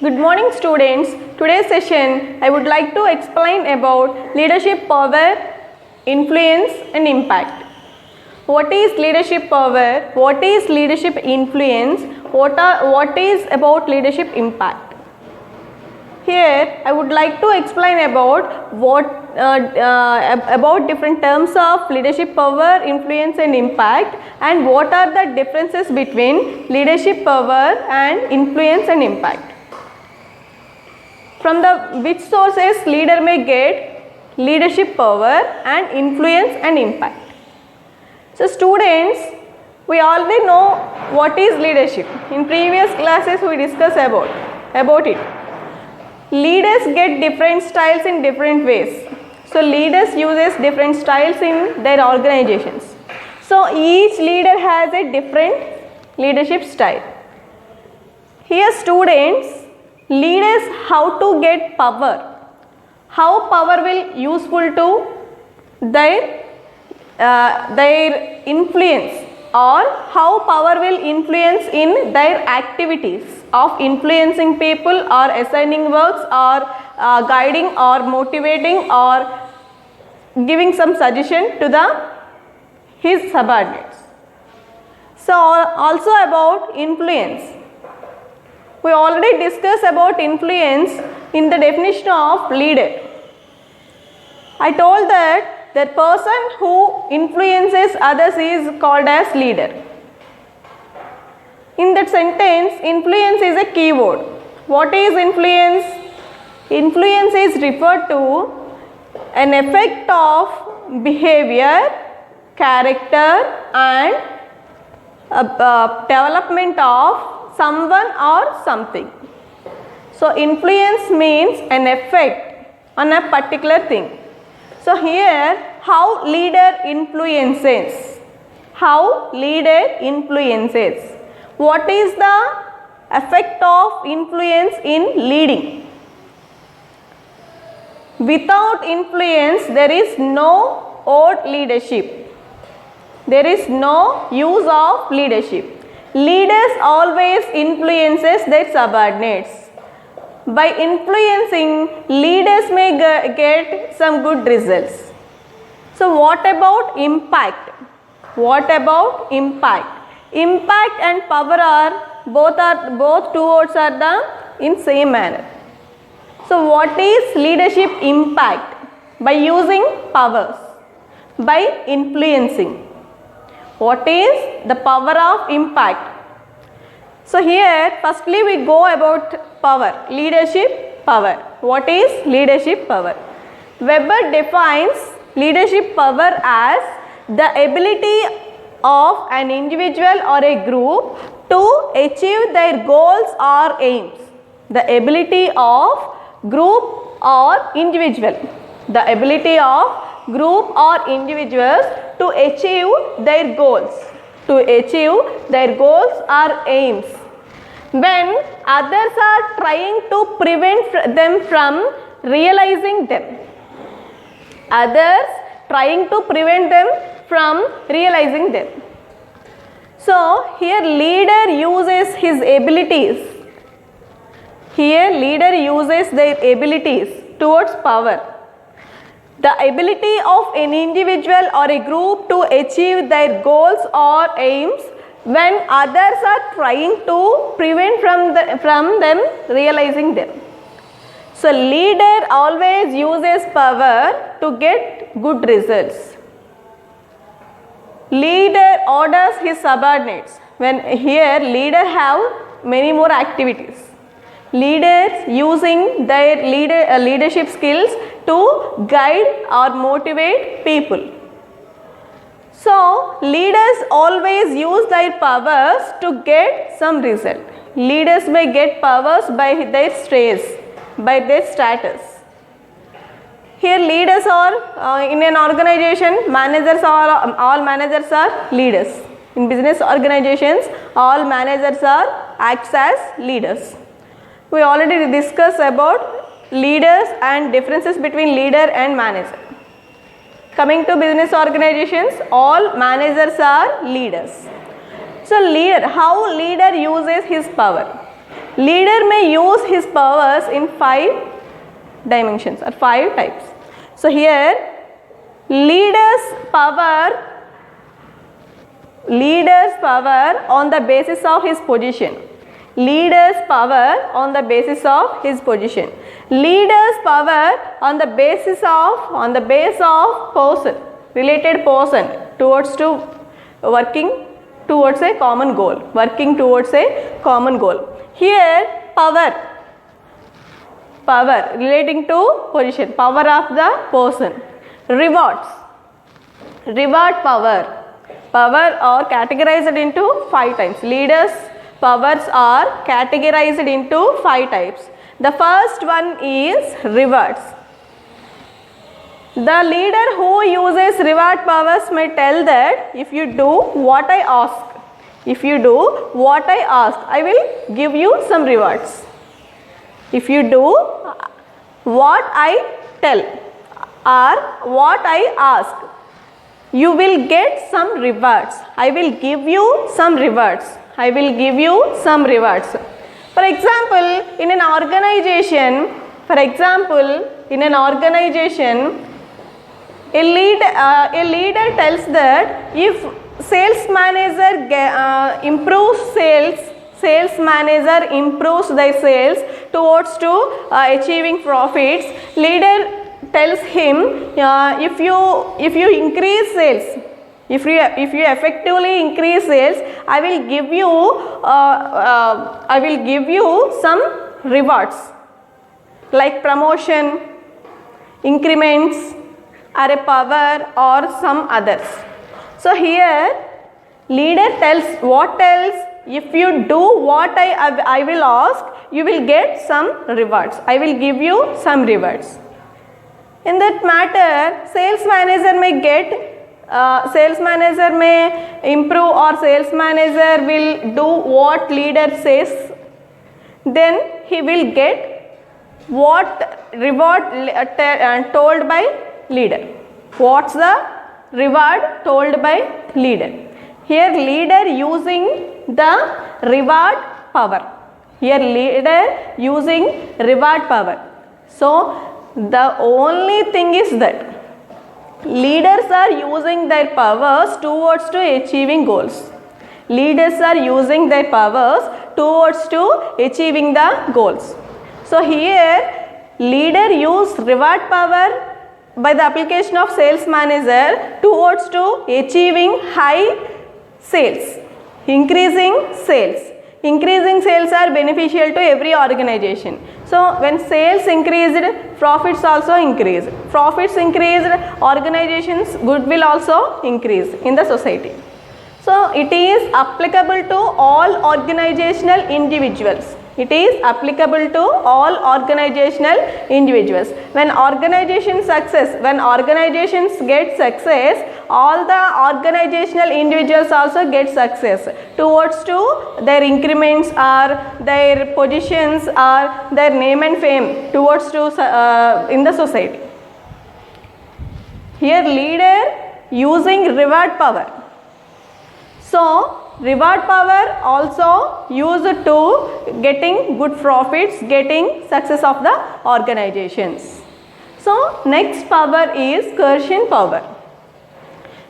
Good morning students. Today's session I would like to explain about leadership power, influence and impact. What is leadership power? What is leadership influence? What is about leadership impact? Here I would like to explain about about different terms of leadership power, influence and impact, and what are the differences between leadership power and influence and impact. From the which sources leader may get leadership power and influence and impact. So students, we already know what is leadership. In previous classes we discussed about it. Leaders get different styles in different ways. So leaders uses different styles in their organizations. So each leader has a different leadership style. Here students, leaders how to get power, how power will useful to their influence, or how power will influence in their activities of influencing people or assigning works or guiding or motivating or giving some suggestion to his subordinates. So also about influence. We already discussed about influence in the definition of leader. I told that the person who influences others is called as leader. In that sentence, influence is a key word. What is influence? Influence is referred to an effect of behavior, character and development of someone or something. So influence means an effect on a particular thing. So here how leader influences. How leader influences. What is the effect of influence in leading? Without influence there is no old leadership. There is no use of leadership. Leaders always influences their subordinates. By influencing, leaders may get some good results. So what about impact? What about impact? Impact and power are both two words are in same manner. So what is leadership impact? By using powers, by influencing. What is the power of impact? So here firstly we go about power, leadership power. What is leadership power? Weber defines leadership power as the ability of an individual or a group to achieve their goals or aims. The ability of group or individual. The ability of group or individuals to achieve their goals. To achieve their goals or aims. When others are trying to prevent them from realizing them. Others trying to prevent them from realizing them. So here leader uses his abilities. Here leader uses their abilities towards power. The ability of an individual or a group to achieve their goals or aims when others are trying to prevent from them realizing them. So leader always uses power to get good results. Leader orders his subordinates. When here leader have many more activities. Leaders using their leadership skills to guide or motivate people. So leaders always use their powers to get some result. Leaders may get powers by their status. Here leaders are in an organization, all managers are leaders. In business organizations, all managers acts as leaders. We already discussed about leaders and differences between leader and manager. Coming to business organizations, all managers are leaders. So how leader uses his power? Leader may use his powers in 5 dimensions or 5 types. So here leader's power on the basis of his position. Leader's power on the basis of his position. Leader's power on the base of person, related person towards to working towards a common goal. Here power relating to position, power of the person. Reward power are categorized into 5 types. Leaders' powers are categorized into 5 types. The first one is rewards. The leader who uses reward powers may tell that if you do what I ask, I will give you some rewards. If you do what I tell or what I ask, you will get some rewards. I will give you some rewards. For example, in an organization, a leader tells that if sales manager improves their sales towards to achieving profits, leader tells him if you increase sales, if you effectively increase sales, I will give you some rewards like promotion, increments, or a power or some others. So here leader tells what else? If you do what I will ask, you will get some rewards. I will give you some rewards. In that matter, sales manager may improve, or sales manager will do what leader says. Then he will get what reward told by leader. What's the reward told by leader? Here leader using the reward power. So the only thing is that leaders are using their powers towards to achieving goals. So here leader use reward power by the application of sales manager towards to achieving high sales, increasing sales. Increasing sales are beneficial to every organization. So when sales increased, profits also increased. Profits increased, organizations' goodwill also increased in the society. So it is applicable to all organizational individuals. When organizations get success, all the organizational individuals also get success towards to their increments or their positions or their name and fame towards to in the society. Here leader using reward power. So reward power also used to getting good profits, getting success of the organizations. So next power is coercion power.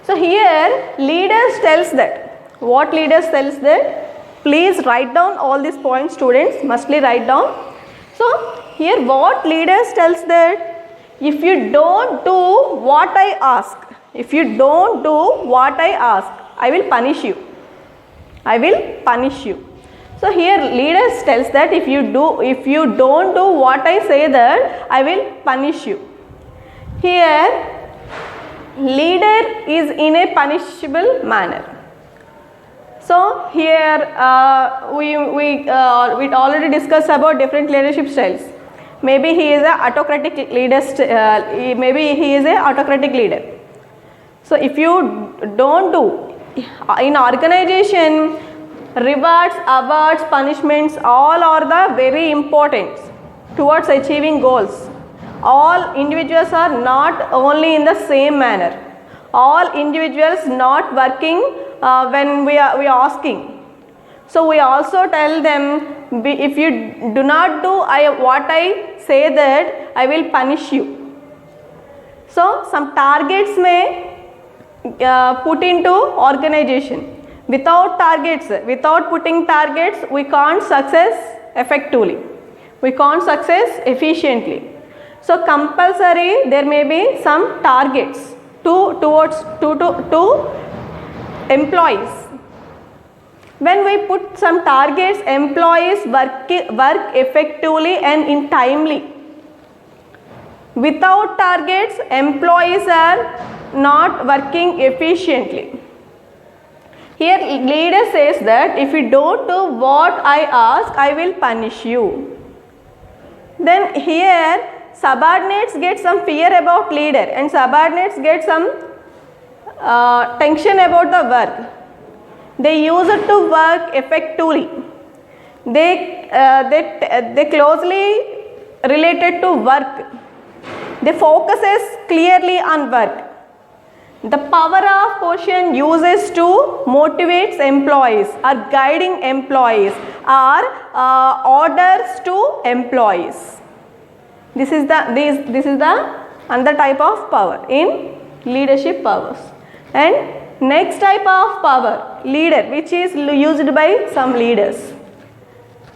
So here leaders tells that, what leaders tells that, please write down all these points, students, mustly write down. So here what leaders tells that, if you don't do what I ask, I will punish you. So here leaders tells that if you don't do what I say, that I will punish you. Here leader is in a punishable manner. So here we already discussed about different leadership styles. Maybe he is a autocratic leader. So if you don't do, in organization, rewards, awards, punishments, all are the very important towards achieving goals. All individuals are not only in the same manner. All individuals not working when we are asking. So we also tell them, if you do not do what I say, that I will punish you. So some targets may put into organization. Without targets, without putting targets, we can't success effectively. We can't success efficiently. So compulsory there may be some targets to employees. When we put some targets, employees work effectively and in timely. Without targets, employees are not working efficiently. Here leader says that if you don't do what I ask, I will punish you. Then here subordinates get some fear about leader and subordinates get some tension about the work. They use it to work effectively. They closely related to work. They focuses clearly on work. The power of quotient uses to motivates employees or guiding employees or orders to employees. This is the another type of power in leadership powers. And next type of power, leader, which is used by some leaders.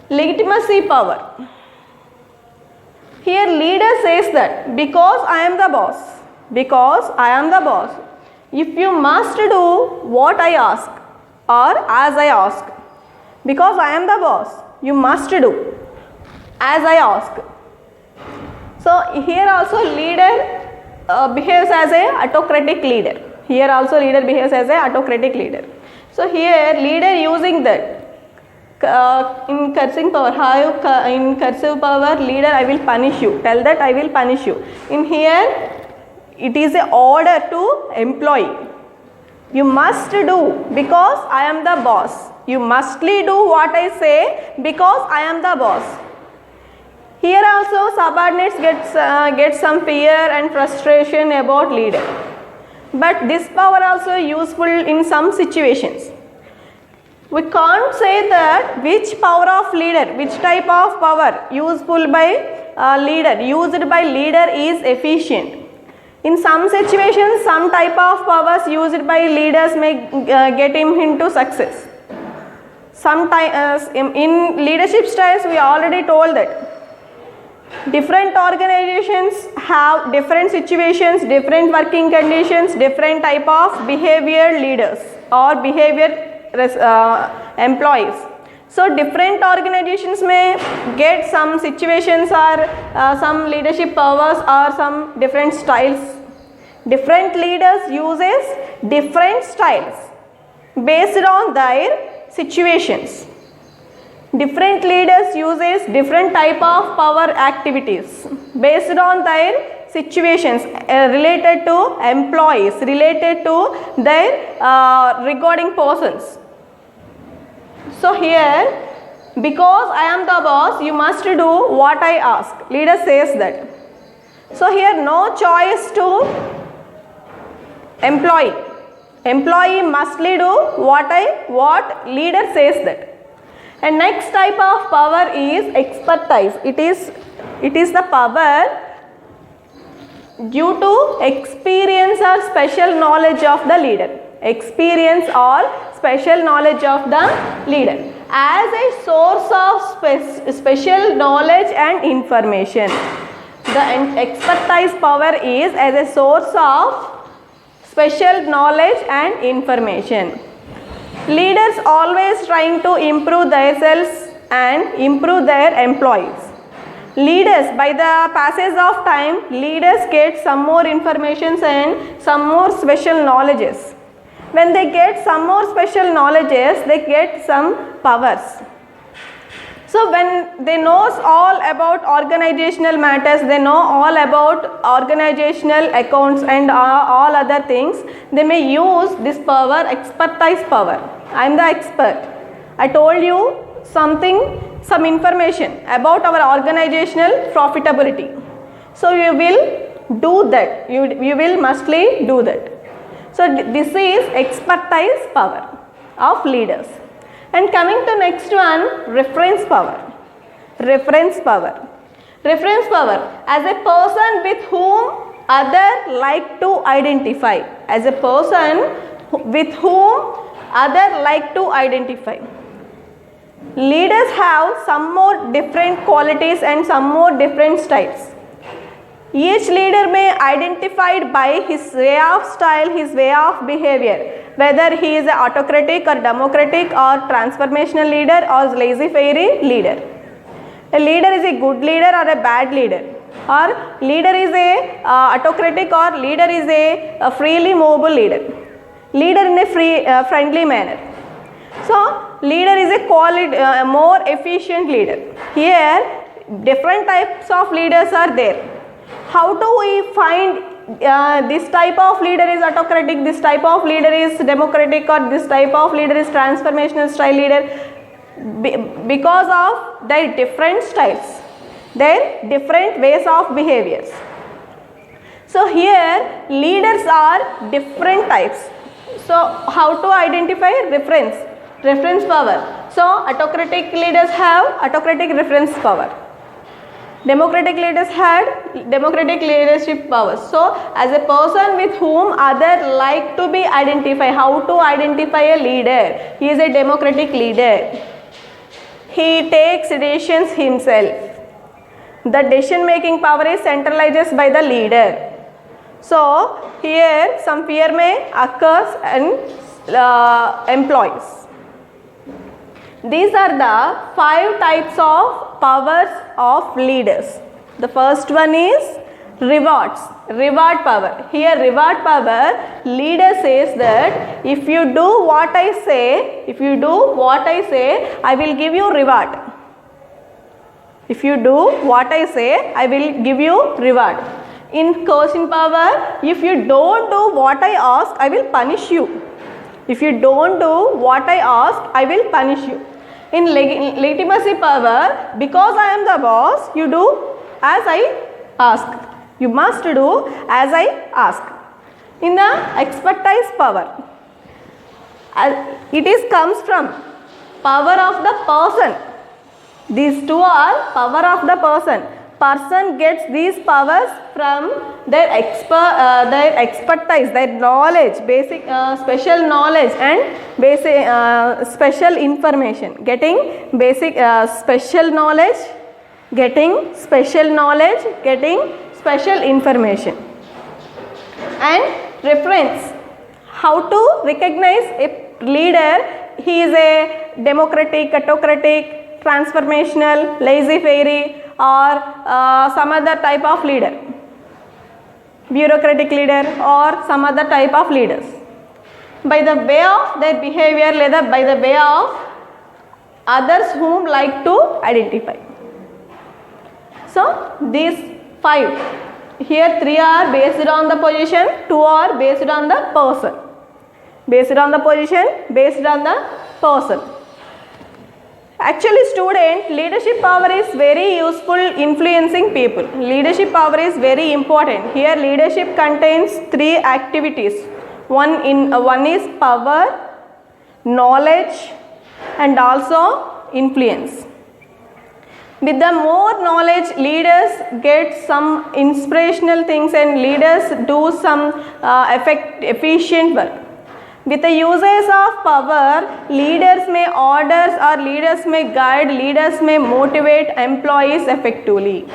Legitimacy power. Here leader says that because I am the boss, if you must do what I ask or as I ask, because I am the boss, you must do as I ask. So here also leader behaves as a autocratic leader. Here also leader behaves as a autocratic leader. So here leader using that in cursing power, in cursive power, leader I will punish you, tell that I will punish you. In here it is a order to employee. You must do because I am the boss. You mustly do what I say because I am the boss. Here also subordinates get some fear and frustration about leader. But this power also useful in some situations. We can't say that which power of leader, which type of power useful by leader, used by leader is efficient. In some situations, some type of powers used by leaders may get him into success. Sometimes in leadership styles, we already told that different organizations have different situations, different working conditions, different type of behavior leaders or behavior employees. So different organizations may get some situations or some leadership powers or some different styles. Different leaders uses different styles based on their situations. Different leaders uses different type of power activities based on their situations related to employees, related to their regarding persons. So here, because I am the boss, you must do what I ask. Leader says that. So here no choice to employee. Employee mustly do what leader says that. And next type of power is expertise. It is the power due to experience or special knowledge of the leader. Experience or special knowledge of the leader as a source of special knowledge and information. The expertise power is as a source of special knowledge and information. Leaders always trying to improve themselves and improve their employees. Leaders, by the passage of time, leaders get some more information and some more special knowledges. When they get some more special knowledges, they get some powers. So when they know all about organizational matters, they know all about organizational accounts and all other things, they may use this power, expertise power. I am the expert. I told you some information about our organizational profitability. So you will do that. You will mustly do that. So this is expertise power of leaders. And coming to next one, reference power. Reference power. Reference power, as a person with whom other like to identify. As a person with whom other like to identify. Leaders have some more different qualities and some more different styles. Each leader may identified by his way of style, his way of behavior, whether he is an autocratic or democratic or transformational leader or laissez-faire leader. A leader is a good leader or a bad leader, or leader is a autocratic or leader is a freely movable leader. Leader in a friendly manner. So leader is a more efficient leader. Here different types of leaders are there. How do we find this type of leader is autocratic, this type of leader is democratic, or this type of leader is transformational style leader? Because of their different styles, their different ways of behaviors. So here leaders are different types. So how to identify? Reference power. So autocratic leaders have autocratic reference power. Democratic leaders had democratic leadership powers. So as a person with whom other like to be identified, how to identify a leader? He is a democratic leader. He takes decisions himself. The decision making power is centralized by the leader. So here some fear may occur in employees. These are the 5 types of powers of leaders. The first one is rewards, reward power. Here reward power, leader says that if you do what I say, I will give you reward. If you do what I say, I will give you reward. In coercion power, if you don't do what I ask, I will punish you. If you don't do what I ask, I will punish you. In legitimacy power, because I am the boss, you do as I ask. You must do as I ask. In the expertise power, it comes from power of the person. These two are power of the person. Person gets these powers from their expertise, their knowledge, basic special knowledge and basic special information. Getting basic special knowledge, getting special information. And reference. How to recognize a leader? He is a democratic, autocratic, transformational, laissez-faire, or some other type of leader, bureaucratic leader or some other type of leaders. By the way of their behavior, by the way of others whom like to identify. So these 5, here 3 are based on the position, 2 are based on the person. Based on the position, based on the person. Actually student, leadership power is very useful influencing people. Leadership power is very important. Here leadership contains 3 activities. One is power, knowledge and also influence. With the more knowledge, leaders get some inspirational things and leaders do some efficient work. With the uses of power, leaders may order or leaders may guide, leaders may motivate employees effectively.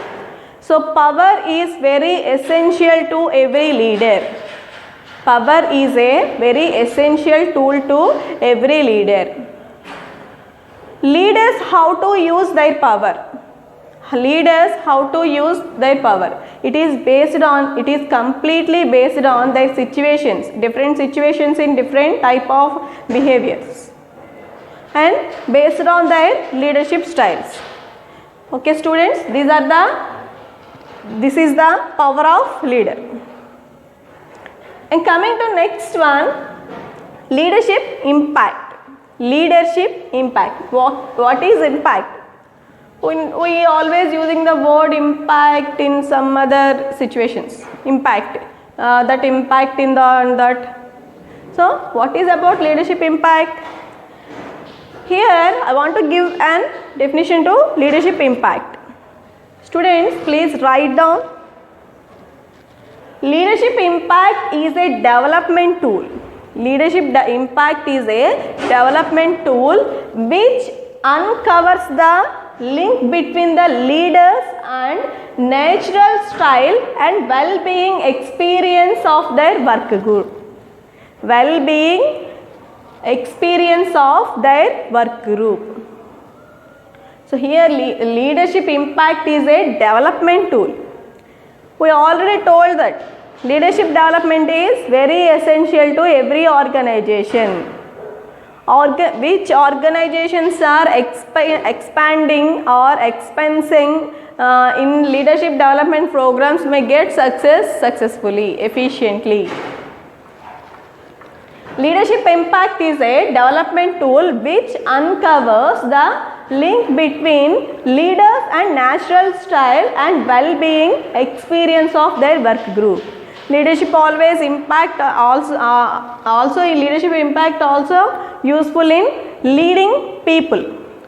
So power is very essential to every leader. Power is a very essential tool to every leader. Leaders, how to use their power? Leaders, how to use their power? It is completely based on their situations, different situations in different type of behaviors, and based on their leadership styles. Okay students, this is the power of leader. And coming to next one, leadership impact. Leadership impact. What is impact? We always using the word impact in some other situations. Impact, that impact in that. So what is about leadership impact? here I want to give an definition to leadership impact. Students, please write down. Leadership impact is a development tool. Leadership impact is a development tool which uncovers the link between the leaders and natural style and well-being experience of their work group. Well-being experience of their work group. So here leadership impact is a development tool. We already told that leadership development is very essential to every organization. Which organizations are expanding or expensing in leadership development programs may get successfully, efficiently. Leadership impact is a development tool which uncovers the link between leaders and natural style and well-being experience of their work group. Leadership always impact also leadership impact also useful in leading people,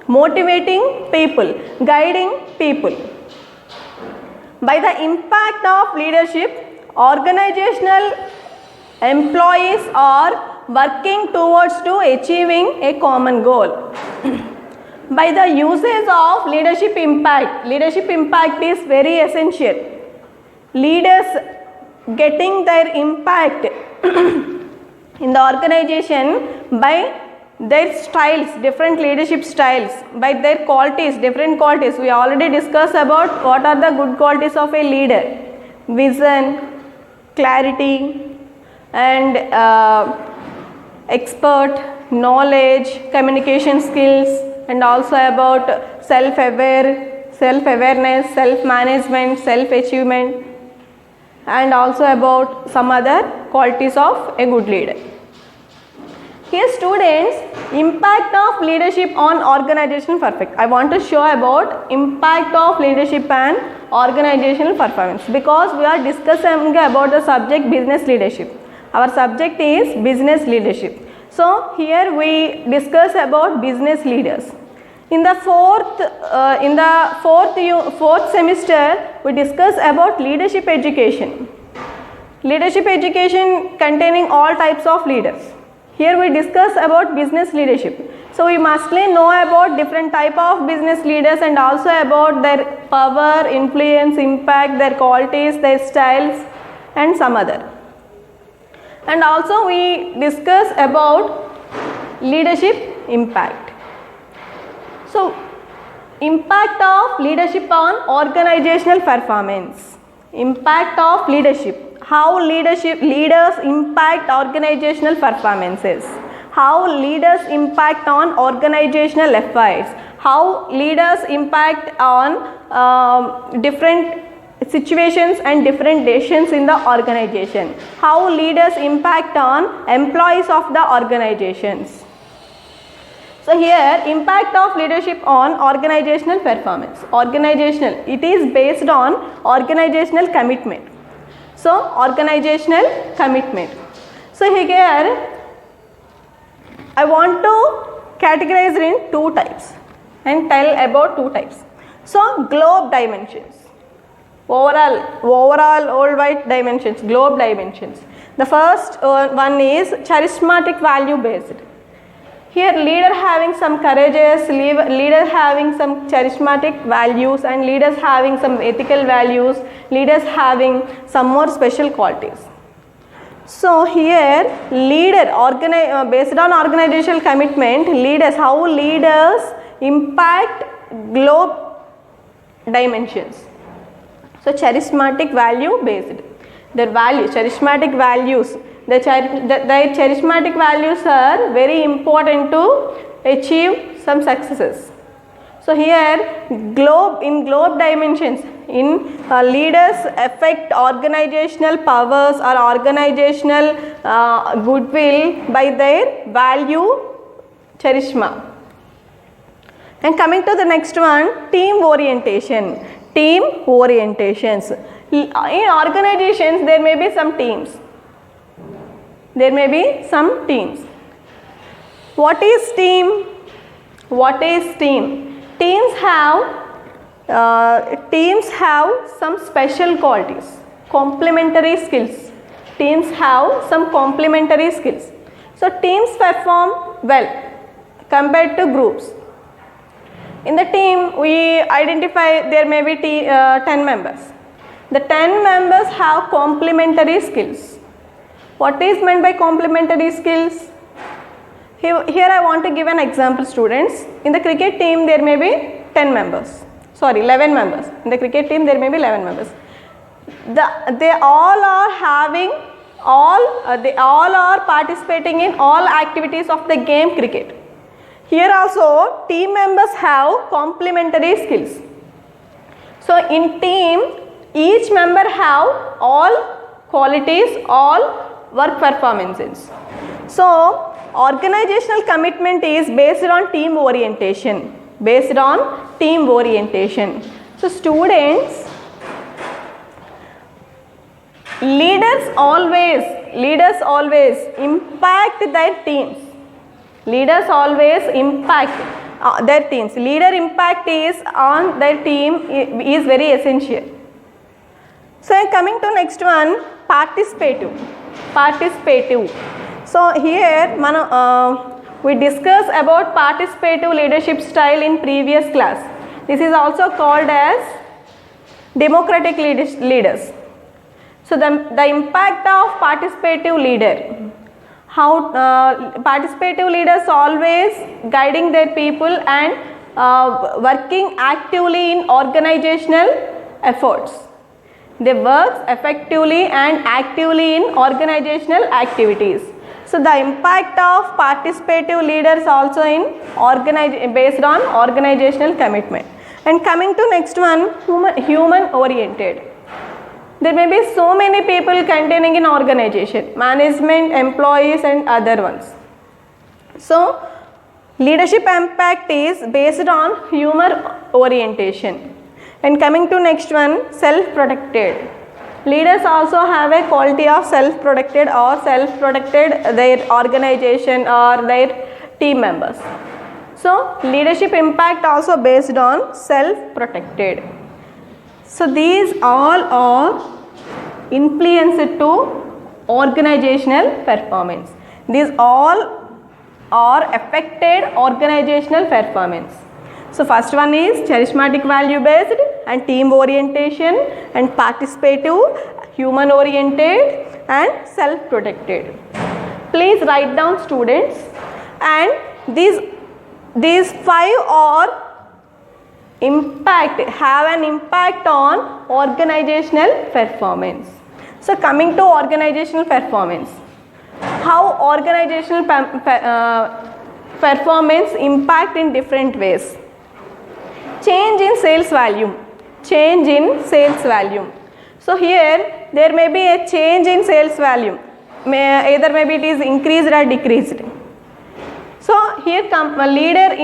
motivating people, guiding people. By the impact of leadership, organizational employees are working towards to achieving a common goal. By the usage of leadership impact is very essential. Leaders getting their impact in the organization by their styles, different leadership styles, by their qualities, different qualities. We already discussed about what are the good qualities of a leader: vision, clarity, and expert, knowledge, communication skills, and also about self-awareness, self-management, self-achievement, and also about some other qualities of a good leader. Here students, impact of leadership on organizational performance. I want to show about impact of leadership and organizational performance because we are discussing about the subject business leadership. Our subject is business leadership. So here we discuss about business leaders. In the fourth semester, we discuss about leadership education. Leadership education containing all types of leaders. Here we discuss about business leadership. So we mustly know about different type of business leaders and also about their power, influence, impact, their qualities, their styles, and some other. And also we discuss about leadership impact. So impact of leadership on organizational performance. Impact of leadership. How leaders impact organizational performances. How leaders impact on organizational efforts. How leaders impact on different situations and different decisions in the organization. How leaders impact on employees of the organizations. So here impact of leadership on organizational performance. Organizational, it is based on organizational commitment. So organizational commitment. So here I want to categorize in two types and tell about two types. So globe dimensions. Overall worldwide dimensions, globe dimensions. The first one is charismatic value based. Here leader having some courageous, leader having some charismatic values, and leaders having some ethical values, leaders having some more special qualities. So here leader based on organizational commitment, leaders, how leaders impact globe dimensions. So charismatic value based, their values, charismatic values, their charismatic values are very important to achieve some successes. So here globe dimensions, in leaders affect organizational powers or organizational goodwill by their value charisma. And coming to the next one, team orientation. Team orientations. In organizations there may be some teams. There may be some teams. What is team? What is team? Teams have some special qualities, complementary skills. Teams have some complementary skills. So teams perform well compared to groups. In the team, we identify there may be 10 members. The 10 members have complementary skills. What is meant by complementary skills? Here I want to give an example, students. In the cricket team, there may be 11 members. In the cricket team, there may be 11 members. They all are participating in all activities of the game cricket. Here also, team members have complementary skills. So in team, each member have all qualities, all work performances. So organizational commitment is based on team orientation. So students, leaders always impact their teams. Leader impact is on their team is very essential. So coming to next one, participative. So here we discussed about participative leadership style in previous class. This is also called as democratic leaders. So the impact of participative leader. How participative leaders always guiding their people and working actively in organizational efforts. They work effectively and actively in organizational activities. So the impact of participative leaders also in based on organizational commitment. And coming to next one, human oriented. There may be so many people containing in organization, management, employees and other ones. So leadership impact is based on human orientation. And coming to next one, self-protected. Leaders also have a quality of self-protected their organization or their team members. So leadership impact also based on self-protected. So these all are influenced to organizational performance. These all are affected organizational performance. So first one is charismatic value based and team orientation and participative, human oriented and self-protected. Please write down, students, and these five are have an impact on organizational performance. So coming to organizational performance, how organizational performance impact in different ways. Change in sales volume. So here there may be a change in sales volume. Either maybe it is increased or decreased. So here leader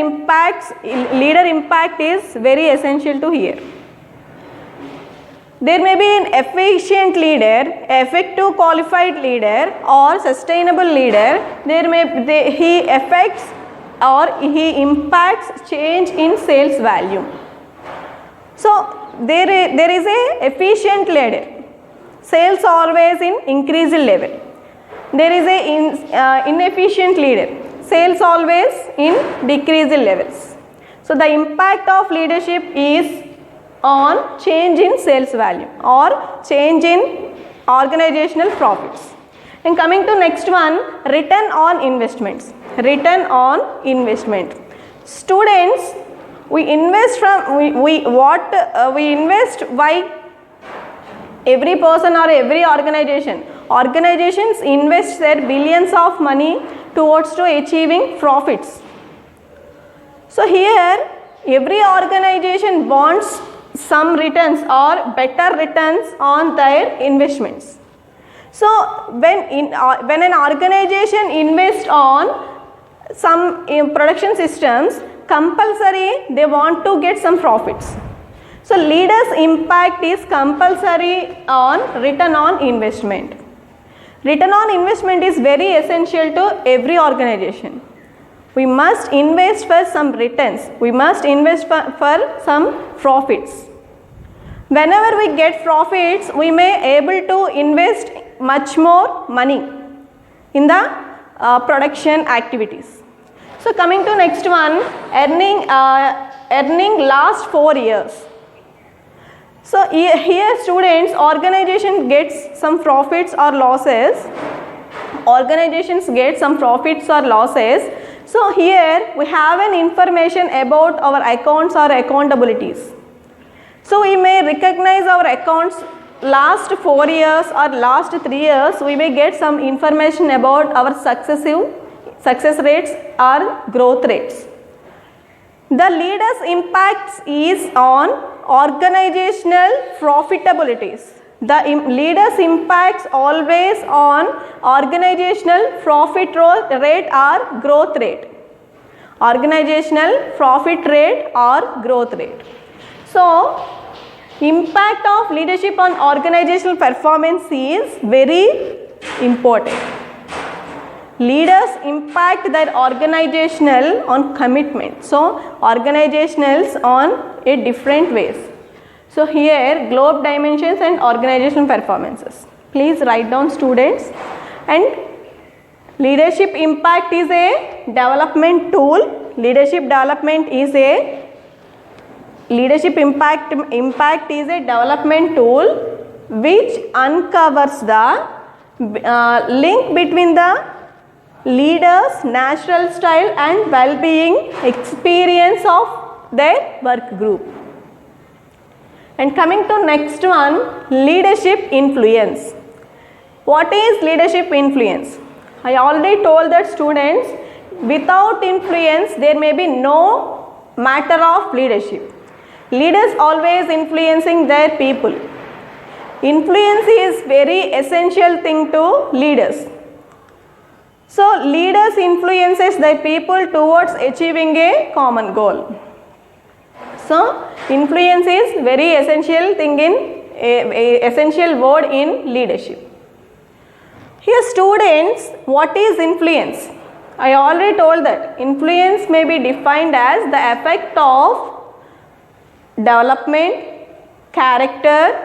impact is very essential to here. There may be an efficient leader, effective qualified leader or sustainable leader. He affects or he impacts change in sales volume. So there is a efficient leader. Sales always in increased level. There is a inefficient leader. Sales always in decreased levels. So the impact of leadership is on change in sales value or change in organizational profits. And coming to next one, return on investments. Students, we invest why? Every person or every organizations invest their billions of money towards to achieving profits. So here every organization wants some returns or better returns on their investments. So when an organization invests on some production systems, compulsory they want to get some profits. So leaders' impact is compulsory on return on investment. Return on investment is very essential to every organization. We must invest for some returns. We must invest for some profits. Whenever we get profits, we may able to invest much more money in the production activities. So coming to next one, earning last 4 years. So here students, organization gets some profits or losses. Organizations get some profits or losses. So here we have an information about our accounts or accountabilities. So we may recognize our accounts last 4 years or last 3 years. We may get some information about our success rates or growth rates. The leader's impact is on organizational profitabilities. The leader's impacts always on organizational profit rate or growth rate. Organizational profit rate or growth rate. So, impact of leadership on organizational performance is very important. Leaders impact their organizational on commitment. So, organizationals on a different ways. So, here globe dimensions and organizational performances. Please write down students. And leadership impact is a development tool. Leadership impact is a development tool which uncovers the link between the leaders' natural style and well-being experience of their work group. And coming to next one, leadership influence. What is leadership influence? I already told that students, without influence there may be no matter of leadership. Leaders always influencing their people. Influence is very essential thing to leaders. So leaders influences their people towards achieving a common goal. So influence is very essential thing in essential word in leadership. Here students, what is influence? I already told that influence may be defined as the effect of development, character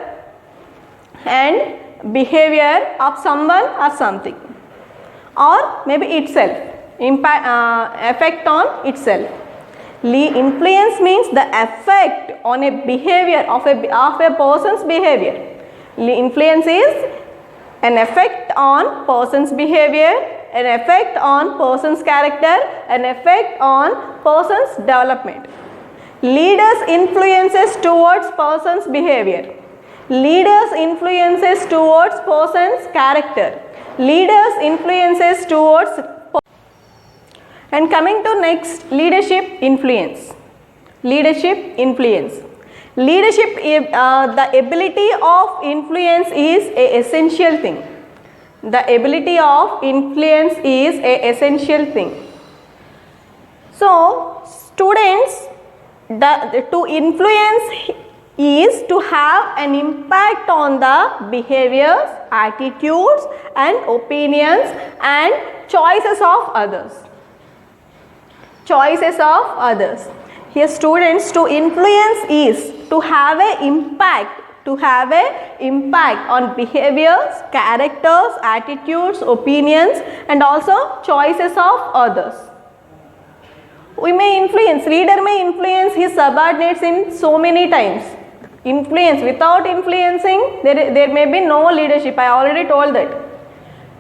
and behavior of someone or something, or maybe itself, effect on itself. Influence means the effect on a behavior of a person's behavior. Influence is an effect on person's behavior, an effect on person's character, an effect on person's development. Leaders influences towards person's behavior. Leaders influences towards person's character. Leaders influences towards. And coming to next, leadership influence. Leadership influence. Leadership, the ability of influence is a essential thing. The ability of influence is a essential thing. So students, to influence is to have an impact on the behaviors, attitudes and opinions and choices of others. Choices of others. Here students, to influence is to have an impact. To have an impact on behaviors, characters, attitudes, opinions and also choices of others. We may influence, leader may influence his subordinates in so many times. Influence, without influencing there may be no leadership. I already told that.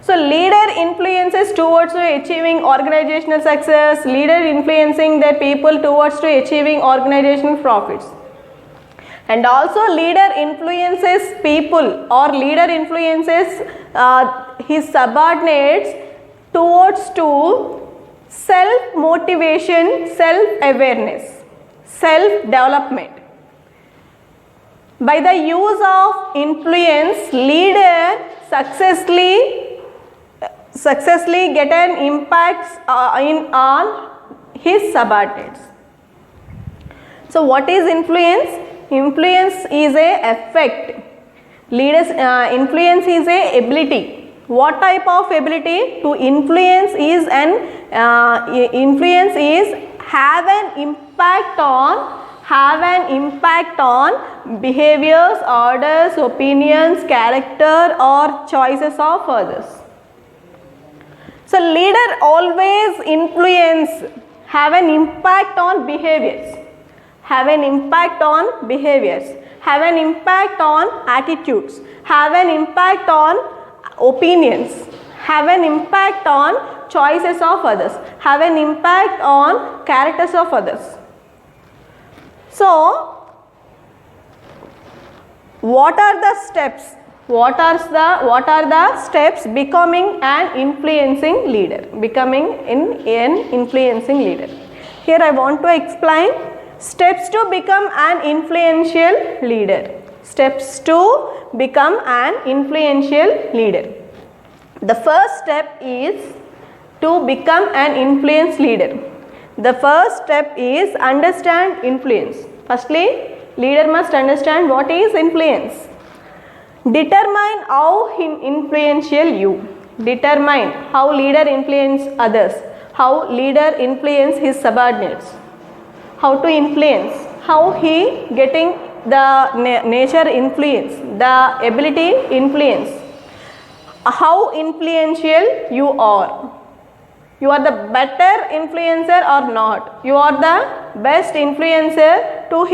So leader influences towards achieving organizational success, leader influencing their people towards achieving organizational profits. And also leader influences people or leader influences his subordinates towards to self-motivation, self-awareness, self-development. By the use of influence, leader successfully get an impact on his subordinates. So what is influence? Influence is a effect. Leaders influence is a ability. What type of ability? To influence is have an impact on behaviors, orders, opinions, character or choices of others. So leader always have an impact on behaviors, have an impact on attitudes, have an impact on opinions, have an impact on choices of others, have an impact on characters of others. So what are the steps? What are the steps becoming an influencing leader? Here I want to explain steps to become an influential leader. Steps to become an influential leader. The first step is to become an influence leader. The first step is understand influence. Firstly, leader must understand what is influence. Determine how influential you. Determine how leader influence others. How leader influence his subordinates. How to influence. How he getting the nature influence. The ability influence. How influential you are. You are the better influencer or not. You are the best influencer to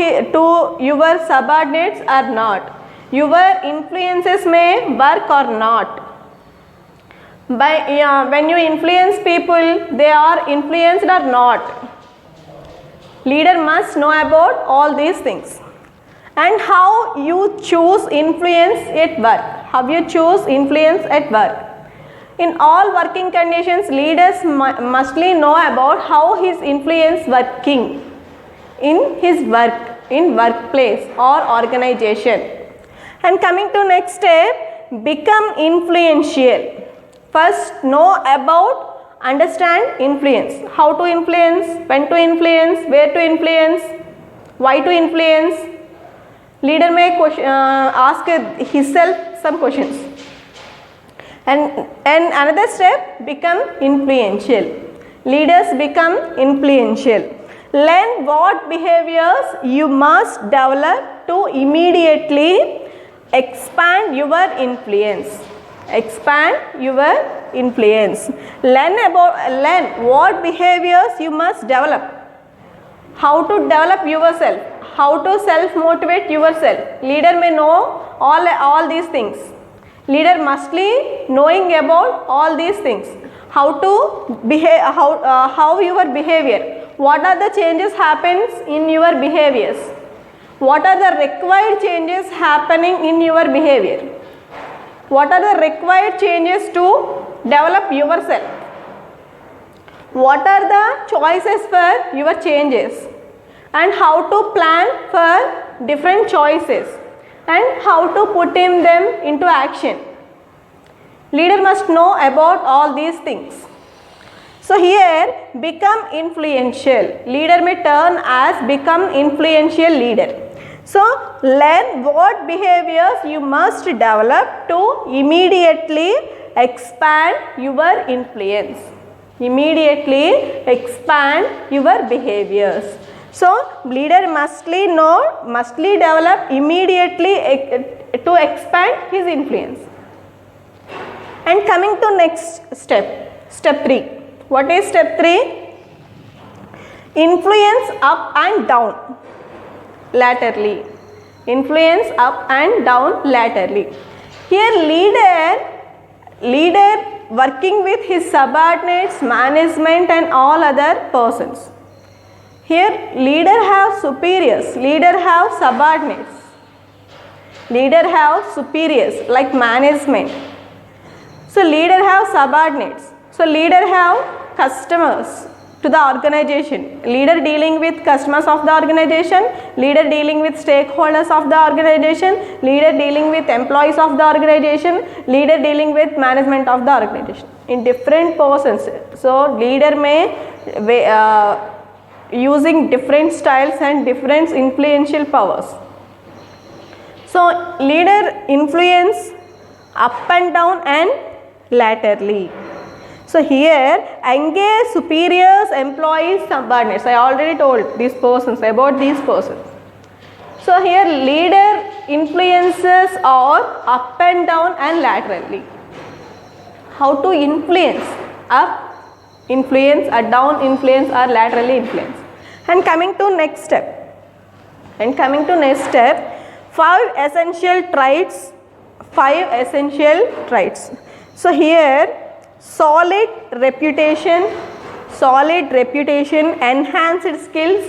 your subordinates or not. Your influences may work or not. When you influence people, they are influenced or not. Leader must know about all these things. And how you choose influence at work. How you choose influence at work. In all working conditions, leaders mustly know about how his influence working in his work, in workplace or organization. And coming to next step, become influential. First know about, understand influence. How to influence, when to influence, where to influence, why to influence. Leader may ask himself some questions. And another step, become influential. Leaders become influential. Learn what behaviors you must develop to immediately expand your influence. Expand your influence. Learn what behaviors you must develop. How to develop yourself. How to self-motivate yourself. Leader may know all these things. Leader mustly knowing about all these things. How to behave, how your behavior. What are the changes happens in your behaviors? What are the required changes happening in your behavior? What are the required changes to develop yourself? What are the choices for your changes? And how to plan for different choices and how to put them into action. Leader must know about all these things. So here, become influential. Leader may turn as become influential leader. So learn what behaviors you must develop to immediately expand your influence. Immediately expand your behaviors. So leader mustly develop immediately to expand his influence. And coming to next step, step 3. What is step 3? Influence up and down laterally. Influence up and down laterally. Here leader working with his subordinates, management and all other persons. Here leader have superiors, leader have subordinates. Leader have superiors like management. So leader have subordinates. So leader have customers to the organization. Leader dealing with customers of the organization, leader dealing with stakeholders of the organization, leader dealing with employees of the organization, leader dealing with management of the organization in different persons. So leader may using different styles and different influential powers. So leader influence up and down and laterally. So here engage superiors, employees, subordinates. I already told these persons about these persons. So here leader influences are up and down and laterally. How to influence? Up influence, or down influence, or laterally influence. And coming to next step. Five essential traits. So here solid reputation, enhanced skills,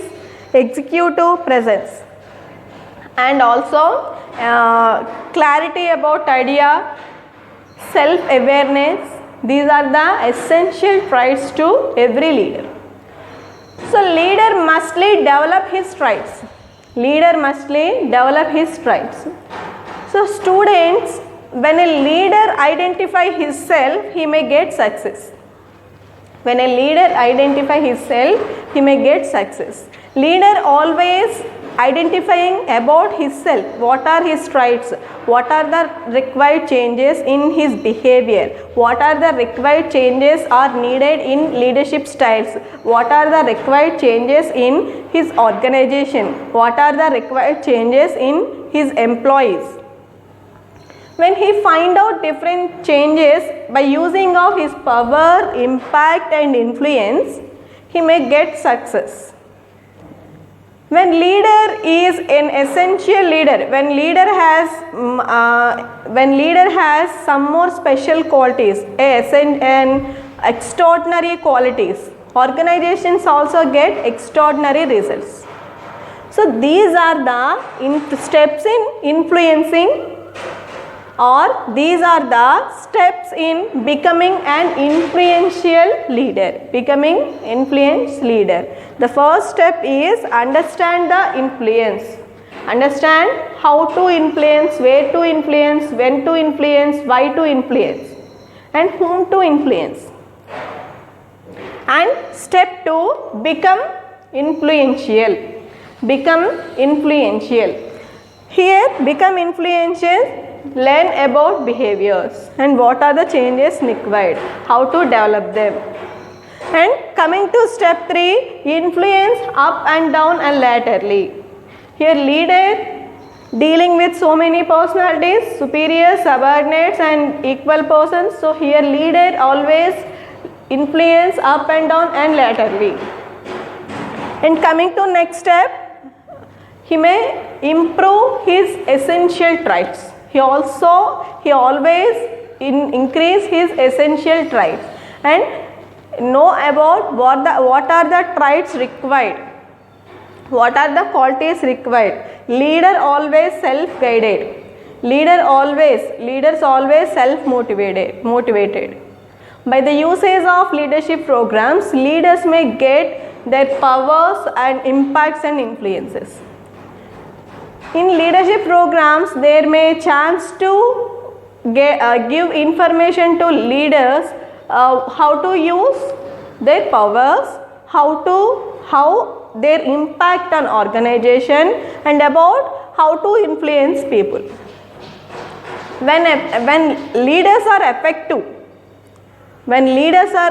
executive presence, and also clarity about idea, self-awareness. These are the essential traits to every leader. So leader mustly develop his traits. So students, when a leader identify himself, he may get success. Leader always identifying about himself, what are his traits, what are the required changes in his behavior, what are the required changes are needed in leadership styles, what are the required changes in his organization, what are the required changes in his employees. When he find out different changes by using of his power, impact and influence, he may get success. When leader is an essential leader, when leader has some more special qualities, and extraordinary qualities, organizations also get extraordinary results. So these are the steps in influencing, or these are the steps in becoming an influential leader. The first step is understand the influence. Understand how to influence, where to influence, when to influence, why to influence, and whom to influence. And step 2, become influential. Here, become influential. Learn about behaviors and what are the changes required, how to develop them. And coming to step 3, influence up and down and laterally. Here leader dealing with so many personalities, superiors, subordinates and equal persons. So here leader always influence up and down and laterally. And coming to next step, he may improve his essential traits. He always increase his essential traits and know about what are the traits required, what are the qualities required. Leader always self-guided. Leaders always self-motivated. By the usage of leadership programs, leaders may get their powers and impacts and influences. In leadership programs, there may chance to give information to leaders how to use their powers, how their impact on organization, and about how to influence people. When leaders are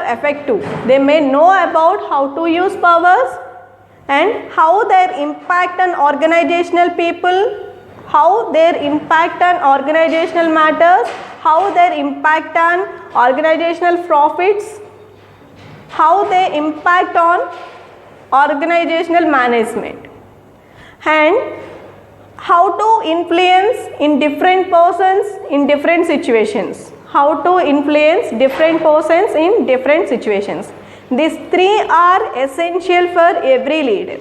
effective, they may know about how to use powers and how their impact on organizational people, how their impact on organizational matters, how their impact on organizational profits, how they impact on organizational management, and how to influence in different persons in different situations. These 3 are essential for every leader.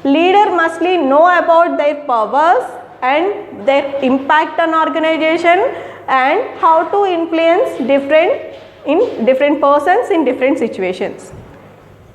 Leader must know about their powers and their impact on organization and how to influence different persons in different situations.